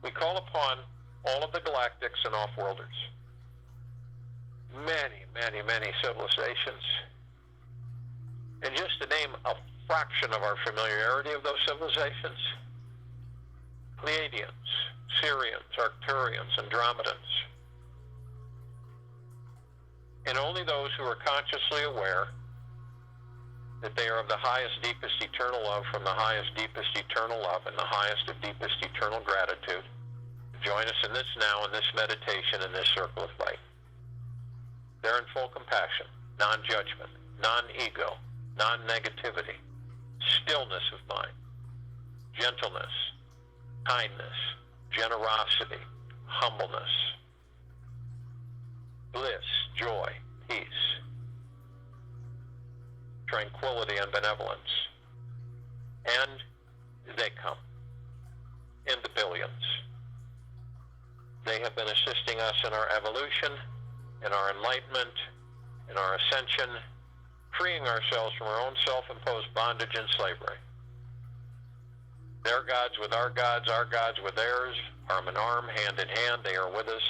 We call upon all of the galactics and off-worlders. Many, many, many civilizations. And just to name a fraction of our familiarity of those civilizations, Pleiadians, Syrians, Arcturians, Andromedans. And only those who are consciously aware that they are of the highest, deepest, eternal love from the highest, deepest, eternal love and the highest of deepest, eternal gratitude join us in this now, in this meditation, in this circle of light. They're in full compassion, non-judgment, non-ego, non-negativity, stillness of mind, gentleness, kindness, generosity, humbleness, bliss, joy, peace, tranquility, and benevolence. And they come in the billions. They have been assisting us in our evolution, in our enlightenment, in our ascension, freeing ourselves from our own self-imposed bondage and slavery. Their gods with our gods with theirs, arm in arm, hand in hand, they are with us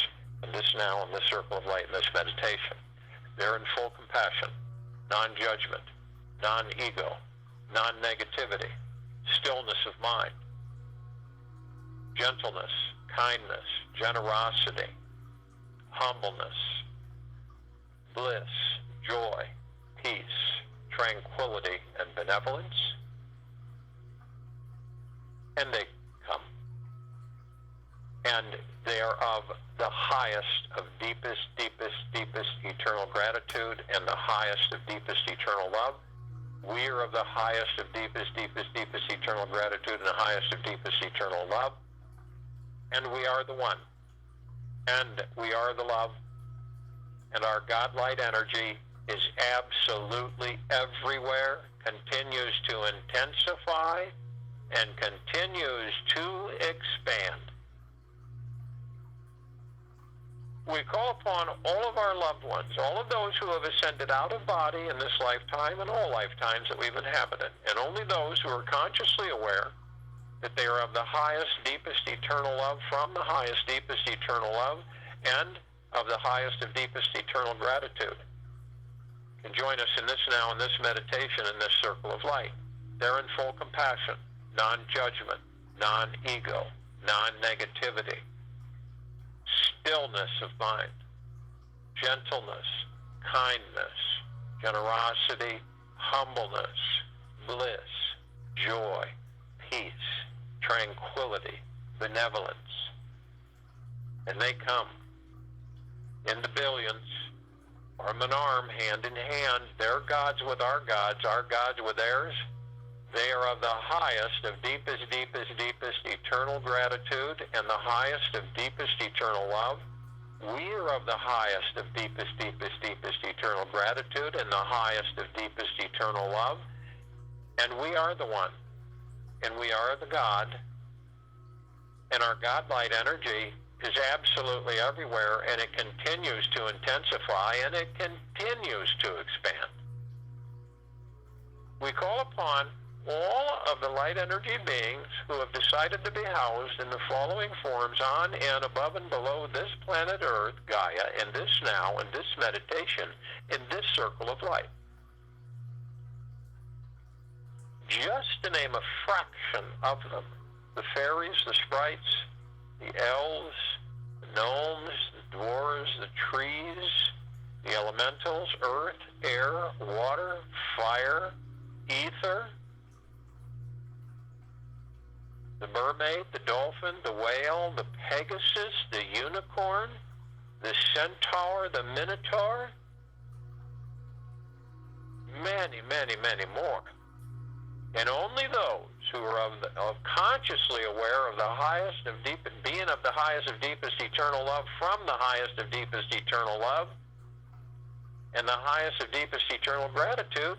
in this now, in this circle of light, in this meditation. They're in full compassion, non-judgment, non-ego, non-negativity, stillness of mind, gentleness, kindness, generosity, humbleness, bliss, joy, peace, tranquility, and benevolence. And they come. And they are of the highest of deepest, deepest, deepest eternal gratitude and the highest of deepest eternal love. We are of the highest of deepest, deepest, deepest eternal gratitude and the highest of deepest eternal love. And we are the one. And we are the love. And our God-light energy is absolutely everywhere, continues to intensify, and continues to expand. We call upon all of our loved ones, all of those who have ascended out of body in this lifetime and all lifetimes that we've inhabited, and only those who are consciously aware that they are of the highest, deepest eternal love from the highest, deepest eternal love, and of the highest of deepest eternal gratitude. Can join us in this now, in this meditation, in this circle of light. They're in full compassion, non-judgment, non-ego, non-negativity, stillness of mind, gentleness, kindness, generosity, humbleness, bliss, joy, peace, tranquility, benevolence. And they come in the billions, arm in arm, hand in hand, their gods with our gods with theirs. They are of the highest of deepest, deepest, deepest eternal gratitude and the highest of deepest eternal love. We are of the highest of deepest, deepest, deepest eternal gratitude and the highest of deepest eternal love. And we are the one. And we are the God. And our God-light energy is absolutely everywhere, and it continues to intensify, and it continues to expand. We call upon all of the light energy beings who have decided to be housed in the following forms on and above and below this planet Earth, Gaia, in this now, in this meditation, in this circle of light. Just to name a fraction of them, the fairies, the sprites, the elves, the gnomes, the dwarves, the trees, the elementals, earth, air, water, fire, ether, the mermaid, the dolphin, the whale, the pegasus, the unicorn, the centaur, the minotaur, many, many, many more. And only those who are of consciously aware of the highest of deep, being of the highest of deepest eternal love from the highest of deepest eternal love and the highest of deepest eternal gratitude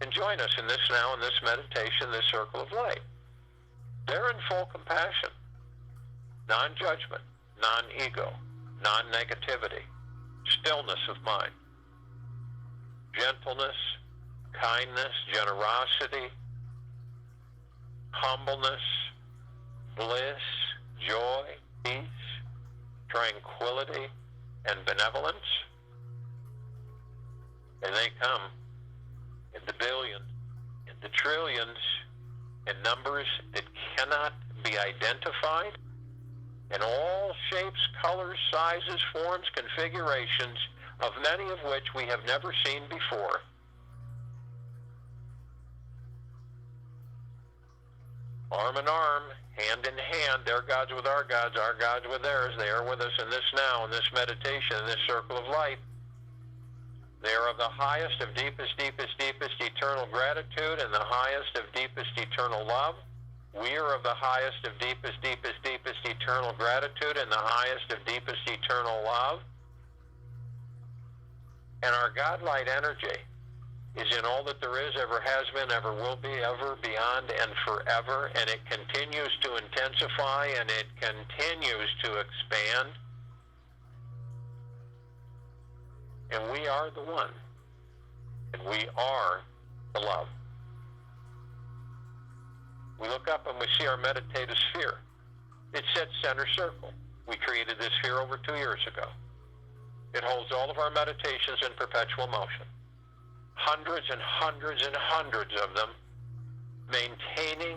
can join us in this now, in this meditation, this circle of light. They're in full compassion, non-judgment, non-ego, non-negativity, stillness of mind, gentleness, kindness, generosity, humbleness, bliss, joy, peace, tranquility, and benevolence. And they come in the billions, in the trillions, in numbers that cannot be identified, in all shapes, colors, sizes, forms, configurations, of many of which we have never seen before. Arm in arm, hand in hand, their gods with our gods with theirs. They are with us in this now, in this meditation, in this circle of light. They are of the highest of deepest, deepest, deepest eternal gratitude and the highest of deepest eternal love. We are of the highest of deepest, deepest, deepest eternal gratitude and the highest of deepest eternal love. And our God-light energy is in all that there is, ever has been, ever will be, ever, beyond, and forever. And it continues to intensify and it continues to expand. And we are the one. And we are the love. We look up and we see our meditative sphere. It sits center circle. We created this sphere over 2 years ago. It holds all of our meditations in perpetual motion. Hundreds and hundreds and hundreds of them maintaining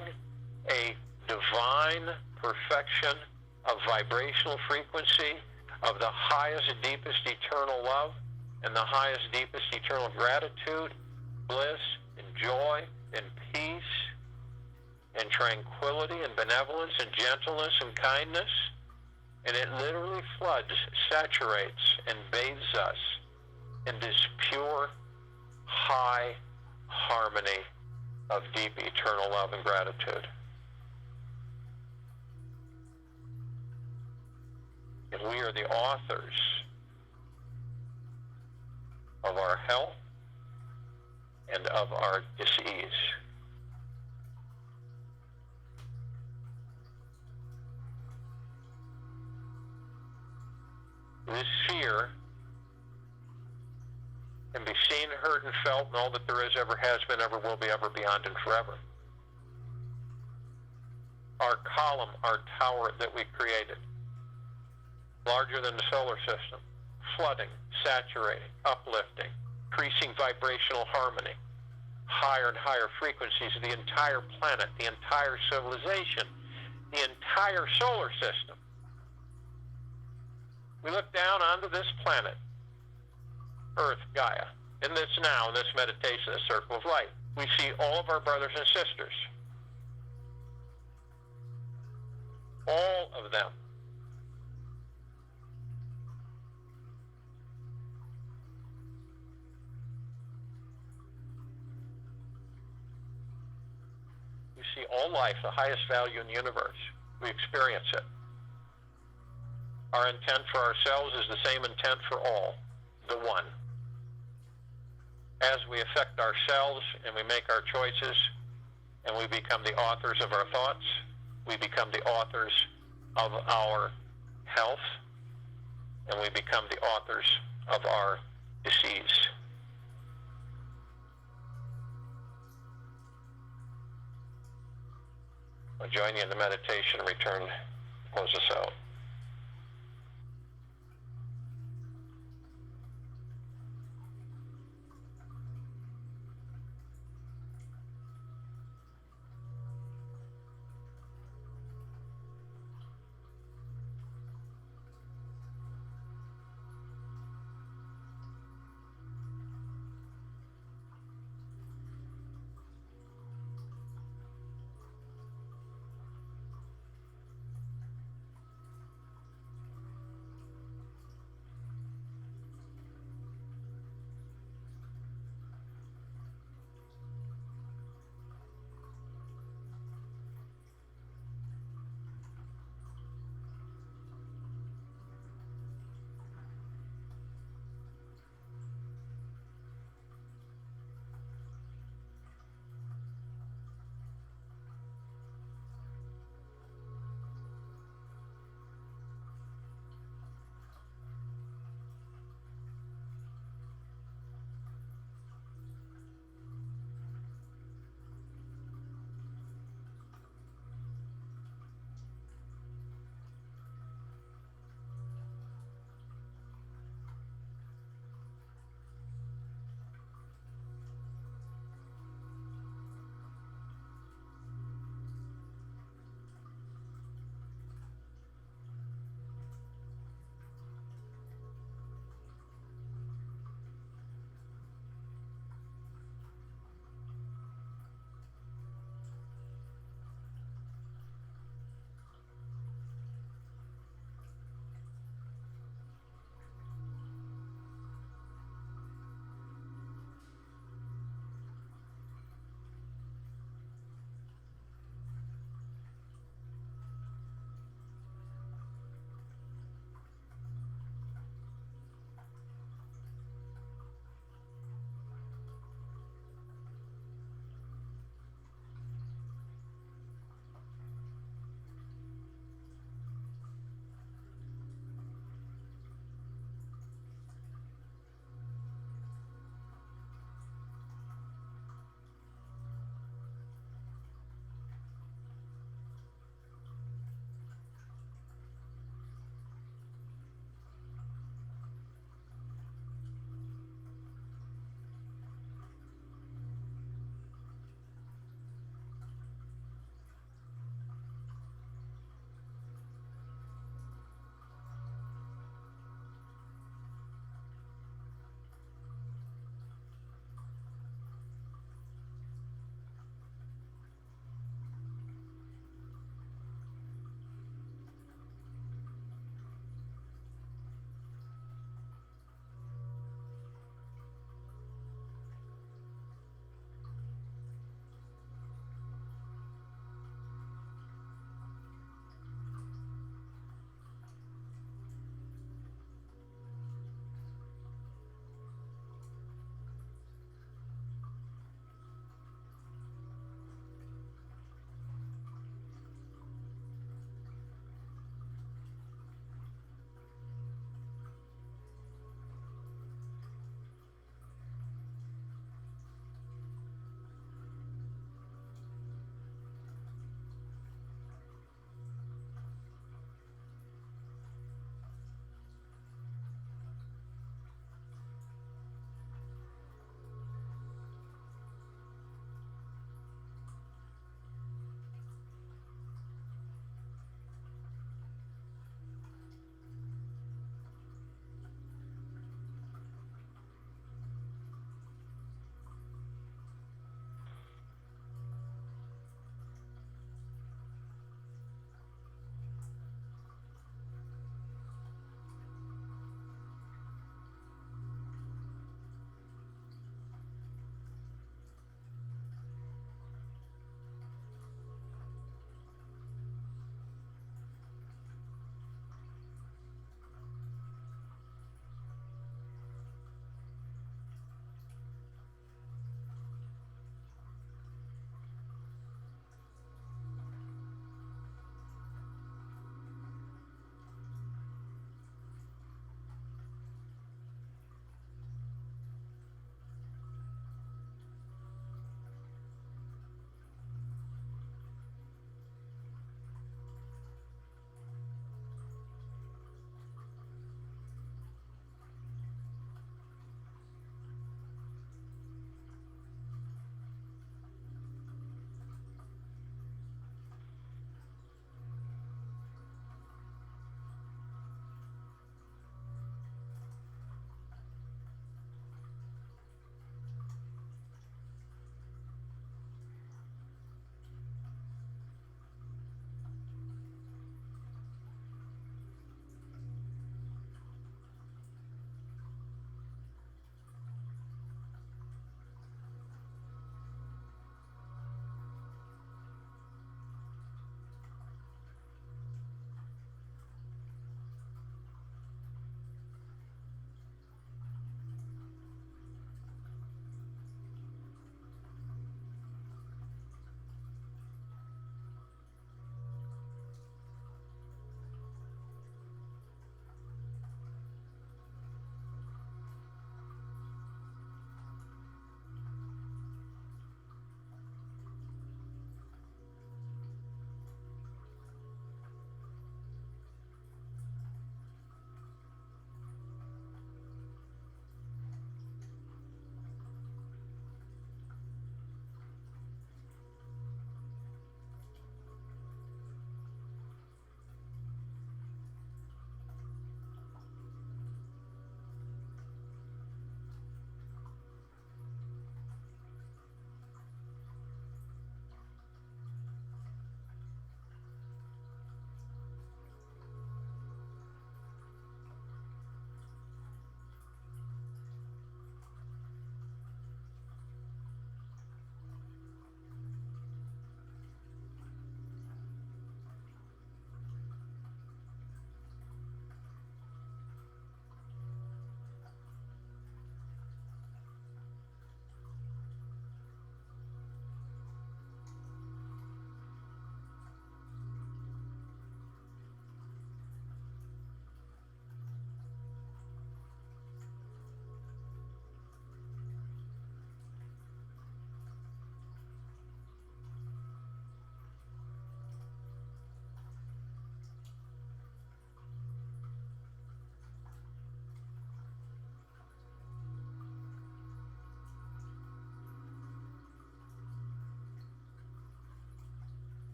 a divine perfection of vibrational frequency of the highest, deepest eternal love and the highest, deepest eternal gratitude, bliss, and joy, and peace, and tranquility, and benevolence, and gentleness, and kindness. And it literally floods, saturates, and bathes us in this pure, high harmony of deep eternal love and gratitude. And we are the authors of our health and of our dis-ease. This fear can be seen, heard, and felt, and all that there is, ever has been, ever will be, ever beyond, and forever. Our column, our tower that we created, larger than the solar system, flooding, saturating, uplifting, increasing vibrational harmony, higher and higher frequencies of the entire planet, the entire civilization, the entire solar system. We look down onto this planet, Earth, Gaia, in this now, in this meditation, this circle of light. We see all of our brothers and sisters. All of them. We see all life, the highest value in the universe. We experience it. Our intent for ourselves is the same intent for all, the one. As we affect ourselves and we make our choices and we become the authors of our thoughts, we become the authors of our health, and we become the authors of our disease. I'll join you in the meditation and return to close us out.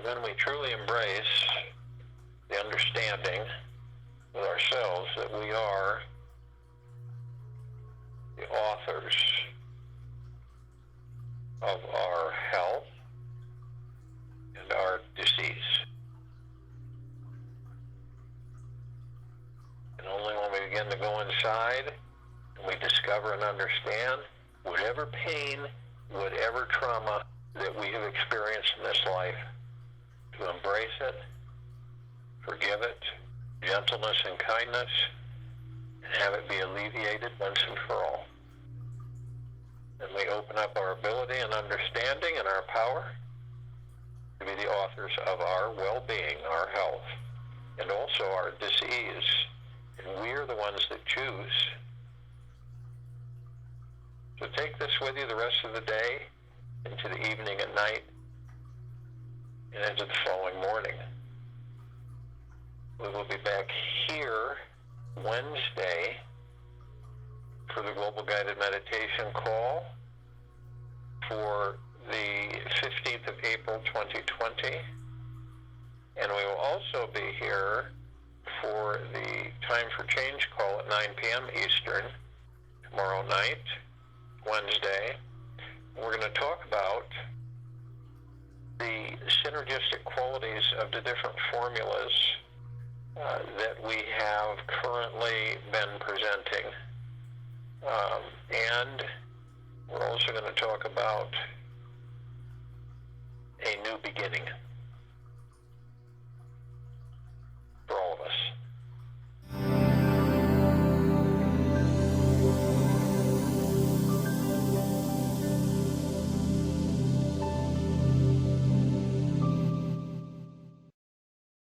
When we truly embrace the understanding with ourselves that we are the authors of our health and our disease. And only when we begin to go inside and we discover and understand whatever pain, whatever trauma that we have experienced in this life, to embrace it, forgive it, gentleness and kindness, and have it be alleviated once and for all. And we open up our ability and understanding and our power to be the authors of our well-being, our health, and also our disease. And we are the ones that choose. So take this with you the rest of the day, into the evening and night, and into the following morning. We will be back here Wednesday for the Global Guided Meditation call for the 15th of April 2020. And we will also be here for the Time for Change call at 9 p.m. Eastern tomorrow night, Wednesday. We're going to talk about the synergistic qualities of the different formulas that we have currently been presenting. And we're also going to talk about a new beginning.